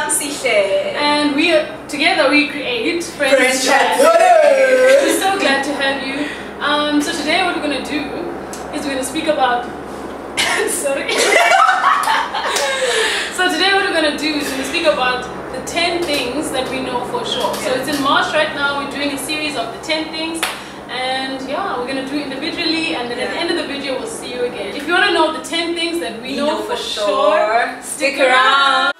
And together we create FriendsChatZA. We're so glad to have you. So today what we're going to do is we're going to speak about sorry. So today what we're going to do is we're going to speak about the 10 things that we know for sure. So it's in March right now. We're doing a series of the 10 things. And yeah, we're going to do it individually, and then at the end of the video we'll see you again. If you want to know the 10 things that we know for sure, stick around.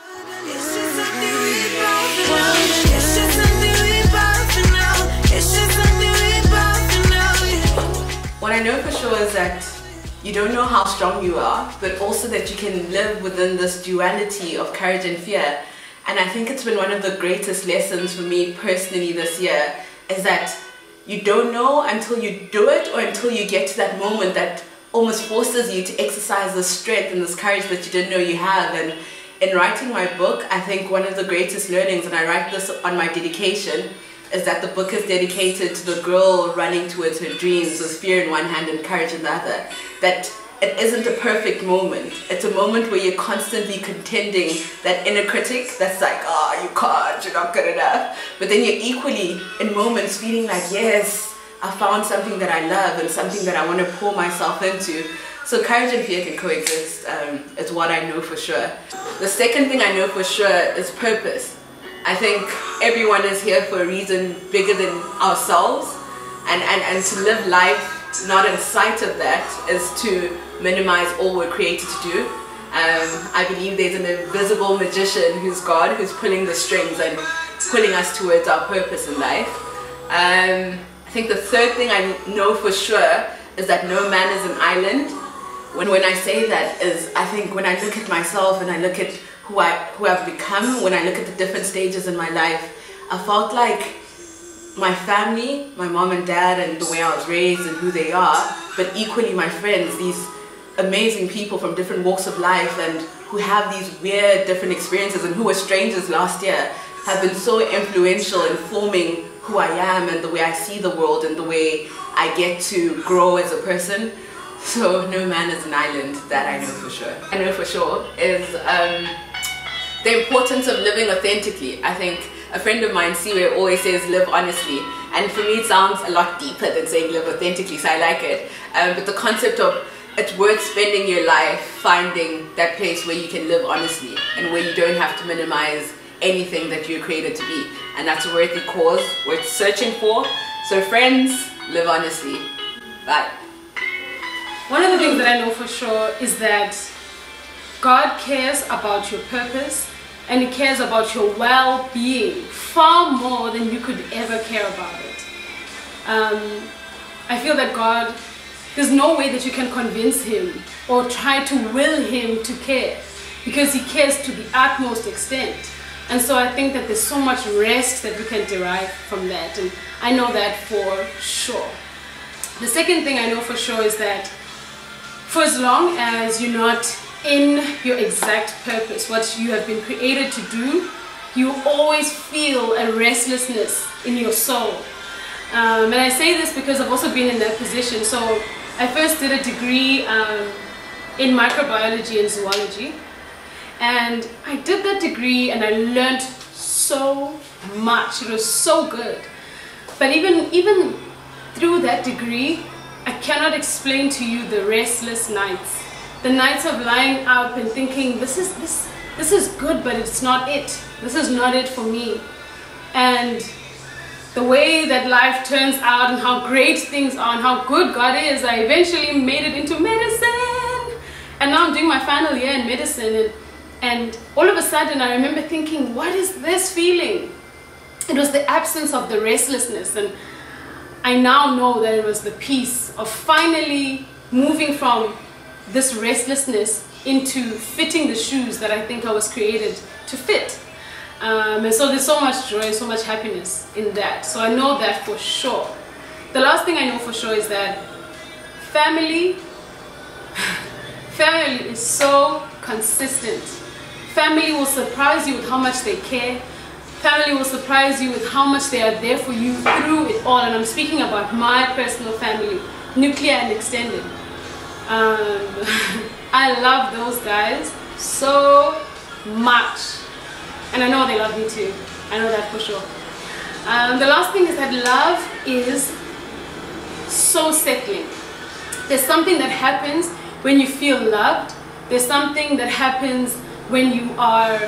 What I know for sure is that you don't know how strong you are, but also that you can live within this duality of courage and fear. And I think it's been one of the greatest lessons for me personally this year, is that you don't know until you do it, or until you get to that moment that almost forces you to exercise this strength and this courage that you didn't know you have. And in writing my book, I think one of the greatest learnings, and I write this on my dedication, is that the book is dedicated to the girl running towards her dreams with fear in one hand and courage in the other. That it isn't a perfect moment. It's a moment where you're constantly contending that inner critic that's like, oh, you can't, you're not good enough. But then you're equally in moments feeling like, yes, I found something that I love and something that I want to pour myself into. So courage and fear can coexist. It's what I know for sure. The second thing I know for sure is purpose. I think everyone is here for a reason bigger than ourselves, and to live life not in sight of that is to minimize all we're created to do. I believe there's an invisible magician who's God, who's pulling the strings and pulling us towards our purpose in life. I think the third thing I know for sure is that no man is an island. When I say that is, I think when I look at myself and I look at who I've become, when I look at the different stages in my life, I felt like my family, my mom and dad, and the way I was raised and who they are, but equally my friends, these amazing people from different walks of life and who have these weird different experiences and who were strangers last year, have been so influential in forming who I am and the way I see the world and the way I get to grow as a person. So no man is an island, that I know for sure. I know for sure is the importance of living authentically. I think a friend of mine, Siwe, always says live honestly, and for me it sounds a lot deeper than saying live authentically, so I like it. But the concept of it's worth spending your life finding that place where you can live honestly and where you don't have to minimize anything that you're created to be, and that's a worthy cause worth searching for. So friends, live honestly. Bye. One of the things that I know for sure is that God cares about your purpose, and He cares about your well-being far more than you could ever care about it. I feel that God, there's no way that you can convince Him or try to will Him to care, because He cares to the utmost extent. And so I think that there's so much rest that we can derive from that, and I know that for sure. The second thing I know for sure is that for as long as you're not in your exact purpose, what you have been created to do, you always feel a restlessness in your soul. And I say this because I've also been in that position. So I first did a degree in microbiology and zoology, and I did that degree and I learned so much. It was so good. But even through that degree, I cannot explain to you the restless nights. The nights of lying up and thinking, this is good, but it's not it. This is not it for me. And the way that life turns out and how great things are and how good God is, I eventually made it into medicine. And now I'm doing my final year in medicine. And all of a sudden I remember thinking, what is this feeling? It was the absence of the restlessness. And I now know that it was the peace of finally moving from this restlessness into fitting the shoes that I think I was created to fit. And so there's so much joy, so much happiness in that. So I know that for sure. The last thing I know for sure is that family is so consistent. Family will surprise you with how much they care. Family will surprise you with how much they are there for you through it all. And I'm speaking about my personal family, nuclear and extended. I love those guys so much. And I know they love me too. I know that for sure. The last thing is that love is so settling. There's something that happens when you feel loved. There's something that happens when you are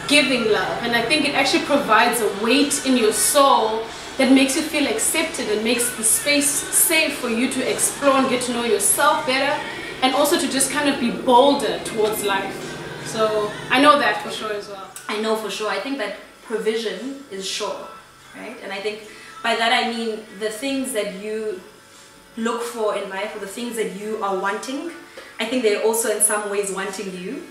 giving love. And I think it actually provides a weight in your soul that makes you feel accepted and makes the space safe for you to explore and get to know yourself better, and also to just kind of be bolder towards life. So I know that for sure as well. I know for sure. I think that provision is sure, right? And I think by that I mean the things that you look for in life, or the things that you are wanting, I think they're also in some ways wanting you.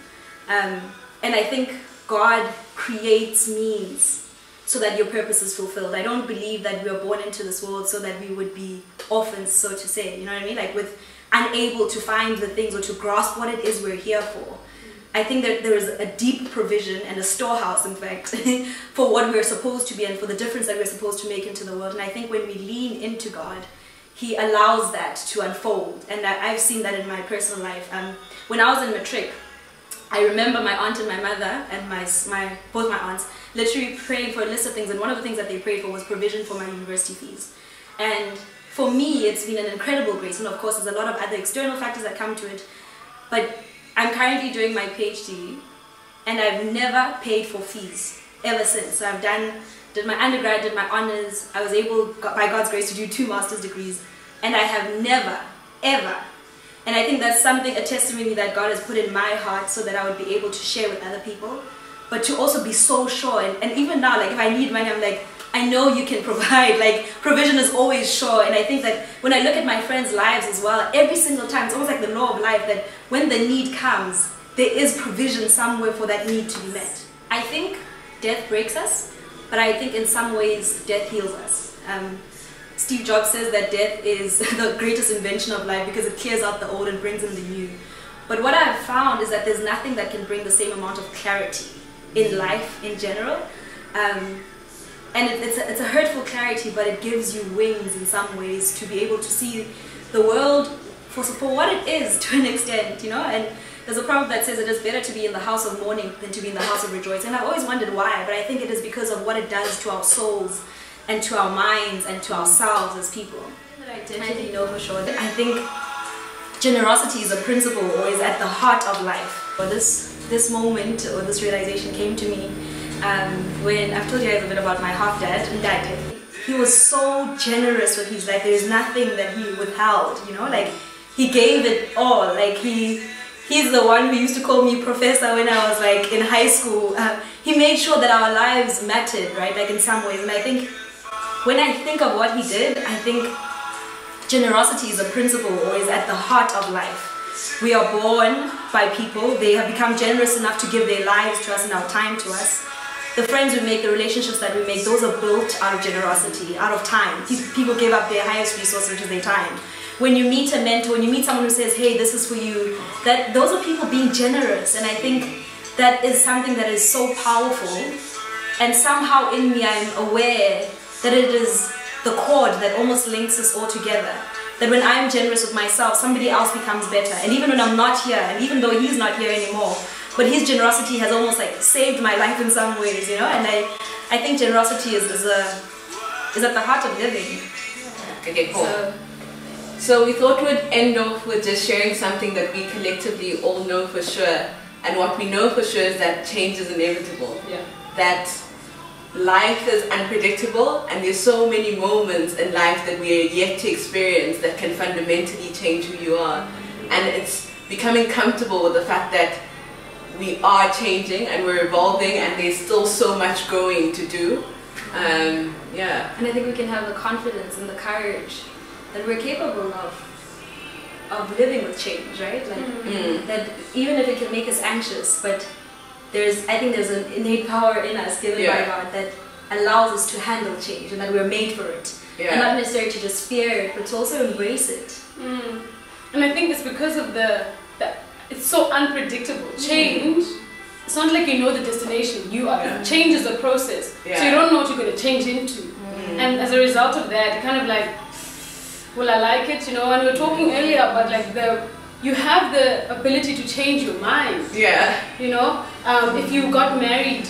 And I think God creates means so that your purpose is fulfilled. I don't believe that we are born into this world so that we would be orphans, so to say. You know what I mean? Like with unable to find the things or to grasp what it is we're here for. I think that there is a deep provision and a storehouse, in fact, for what we're supposed to be and for the difference that we're supposed to make into the world. And I think when we lean into God, He allows that to unfold. And I've seen that in my personal life. When I was in matric, I remember my aunt and my mother and both my aunts literally praying for a list of things, and one of the things that they prayed for was provision for my university fees. And for me, it's been an incredible grace, and of course there's a lot of other external factors that come to it, but I'm currently doing my PhD and I've never paid for fees ever since. So I've did my undergrad, did my honors, I was able by God's grace to do 2 master's degrees, and I have never ever, and I think that's something, a testimony that God has put in my heart so that I would be able to share with other people, but to also be so sure. And even now, like if I need money, I'm like, I know you can provide. Like provision is always sure. And I think that when I look at my friends' lives as well, every single time, it's almost like the law of life that when the need comes, there is provision somewhere for that need to be met. I think death breaks us, but I think in some ways death heals us. Steve Jobs says that death is the greatest invention of life because it clears out the old and brings in the new. But what I've found is that there's nothing that can bring the same amount of clarity in life in general. And it's a hurtful clarity, but it gives you wings in some ways to be able to see the world for what it is to an extent, you know. And there's a proverb that says it is better to be in the house of mourning than to be in the house of rejoicing. And I've always wondered why, but I think it is because of what it does to our souls and to our minds and to ourselves as people. I definitely know for sure. I think generosity is a principle or is at the heart of life. This moment or this realization came to me when I've told you guys a bit about my half-dad and dad. He was so generous with his life. There's nothing that he withheld, you know, like he gave it all. Like he's the one who used to call me professor when I was like in high school. He made sure that our lives mattered, right, like in some ways. And I think when I think of what he did, I think generosity is a principle or is at the heart of life. We are born by people, they have become generous enough to give their lives to us and our time to us. The friends we make, the relationships that we make, those are built out of generosity, out of time. People give up their highest resource, which is their time. When you meet a mentor, when you meet someone who says, hey, this is for you, those are people being generous. And I think that is something that is so powerful. And somehow in me, I'm aware that it is the cord that almost links us all together. That when I'm generous with myself, somebody else becomes better. And even when I'm not here, and even though he's not here anymore, but his generosity has almost like saved my life in some ways, you know. And I think generosity is at the heart of living. Okay, cool. So we thought we'd end off with just sharing something that we collectively all know for sure. And what we know for sure is that change is inevitable. Yeah. That life is unpredictable, and there's so many moments in life that we are yet to experience that can fundamentally change who you are. And it's becoming comfortable with the fact that we are changing and we're evolving, and there's still so much growing to do. Yeah. And I think we can have the confidence and the courage that we're capable of living with change, right? Like that even if it can make us anxious, but I think there's an innate power in us given by God that allows us to handle change, and that we're made for it. And not necessarily to just fear it, but to also embrace it. And I think it's because of it's so unpredictable. Change, it's not like you know the destination. Change is a process. So you don't know what you're going to change into. And as a result of that, you're kind of like, will I like it? You know, and we were talking earlier about like you have the ability to change your mind. Yeah. You know, if you got married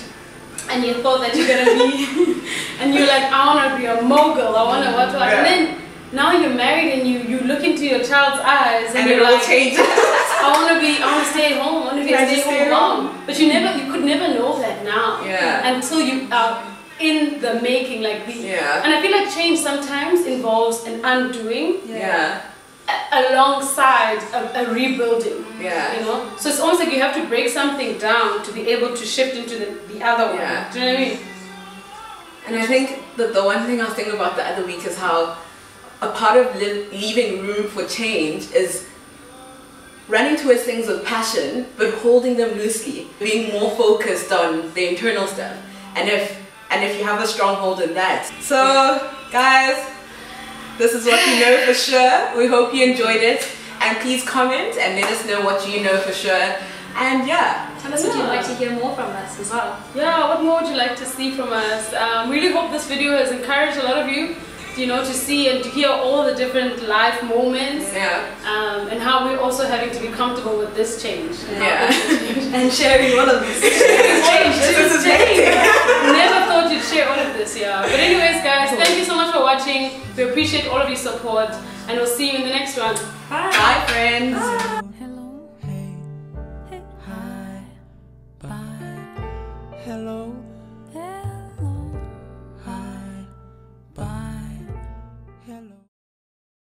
and you thought that you're gonna be, and you're like, I wanna be a mogul, I wanna what, and then now you're married and you look into your child's eyes and you're like, I wanna stay at home, I wanna be a stay-at-home mom. But you could never know that now until you are in the making, like and I feel like change sometimes involves an undoing alongside a rebuilding. You know? So it's almost like you have to break something down to be able to shift into the other one. Do you know what I mean? And I think that the one thing I was thinking about the other week is how a part of leaving room for change is running towards things with passion, but holding them loosely, being more focused on the internal stuff. And if you have a stronghold in that. So, guys, this is what we know for sure. We hope you enjoyed it. And please comment and let us know what you know for sure. And tell us what you'd like to hear more from us as well. What more would you like to see from us? Really hope this video has encouraged a lot of you, you know, to see and to hear all the different life moments, and how we're also having to be comfortable with this change, and sharing all of this. Never thought you'd share all of this, But anyways, guys, thank you so much for watching. We appreciate all of your support, and we'll see you in the next one. Bye, friends. Bye.